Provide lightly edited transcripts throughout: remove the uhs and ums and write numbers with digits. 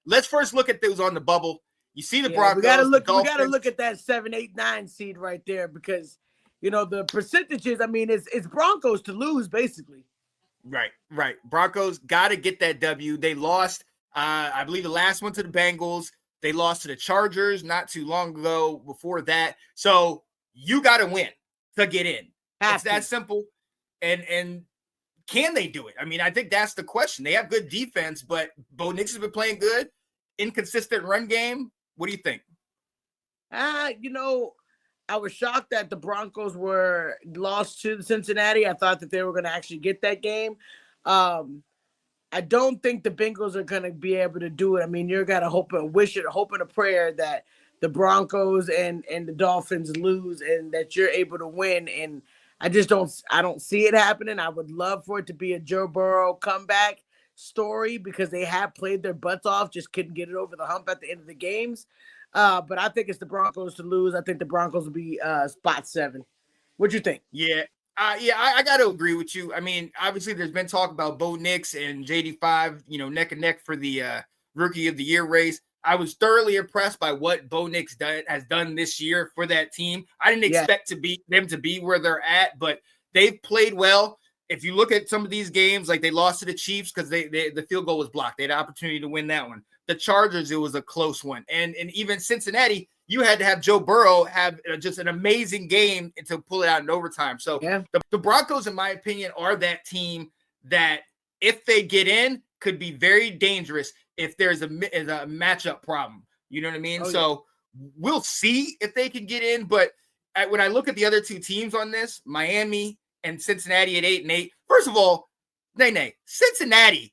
let's first look at those on the bubble. You see the Broncos. We gotta look. We gotta look at that 7, 8, 9 seed right there because the percentages. I mean, it's Broncos to lose basically. Right. Broncos got to get that W. They lost, I believe, the last one to the Bengals. They lost to the Chargers not too long ago before that. So you got to win to get in. It's that simple. And can they do it? I mean, I think that's the question. They have good defense, but Bo Nix has been playing good. Inconsistent run game. What do you think? I was shocked that the Broncos were lost to Cincinnati. I thought that they were going to actually get that game. I don't think the Bengals are going to be able to do it. I mean, you're going to hope and a prayer that the Broncos and the Dolphins lose and that you're able to win. And I don't see it happening. I would love for it to be a Joe Burrow comeback story because they have played their butts off, just couldn't get it over the hump at the end of the games. But I think it's the Broncos to lose. I think the Broncos will be spot 7. What you think? Yeah. I got to agree with you. I mean, obviously, there's been talk about Bo Nix and JD5, neck and neck for the Rookie of the Year race. I was thoroughly impressed by what Bo Nix has done this year for that team. I didn't expect them to be where they're at, but they've played well. If you look at some of these games, like they lost to the Chiefs because the field goal was blocked. They had an opportunity to win that one. The Chargers, it was a close one. And even Cincinnati, you had to have Joe Burrow have just an amazing game to pull it out in overtime. So the Broncos, in my opinion, are that team that if they get in, could be very dangerous if there's a matchup problem. You know what I mean? We'll see if they can get in. But when I look at the other two teams on this, Miami and Cincinnati at 8-8, first of all, Cincinnati,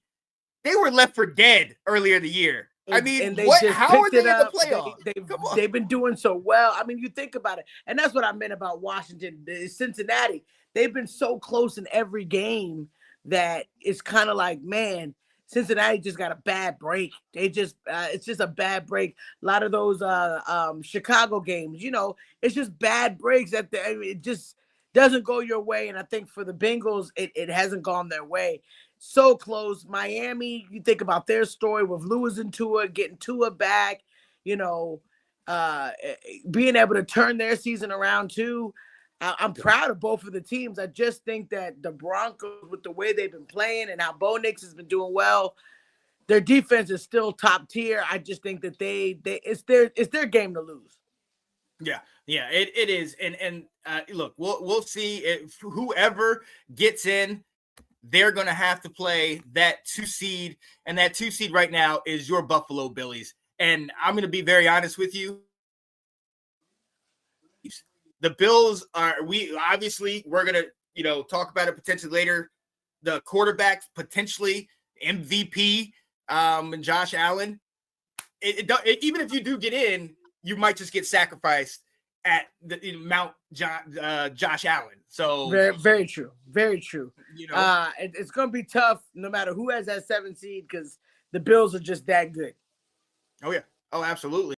they were left for dead earlier in the year. I mean, how are they in the playoffs? They've been doing so well. I mean, you think about it. And that's what I meant about Washington. Cincinnati, they've been so close in every game that it's kind of like, man, Cincinnati just got a bad break. It's just a bad break. A lot of those Chicago games, it's just bad breaks. It just doesn't go your way. And I think for the Bengals, it hasn't gone their way. So close. Miami, you think about their story with Lewis and Tua, getting Tua back, being able to turn their season around too. I'm proud of both of the teams. I just think that the Broncos, with the way they've been playing and how Bo Nix has been doing well, their defense is still top tier. I just think that it's their game to lose. Yeah, it is. And look, we'll see if whoever gets in, they're going to have to play that 2 seed, and that 2 seed right now is your Buffalo Billies. And I'm going to be very honest with you. The Bills we're going to, talk about it potentially later. The quarterback, potentially MVP, and Josh Allen. Even if you do get in, you might just get sacrificed at the Mount Josh Allen. So very, very true. Very true. It's going to be tough no matter who has that 7 seed because the Bills are just that good. Oh, yeah. Oh, absolutely.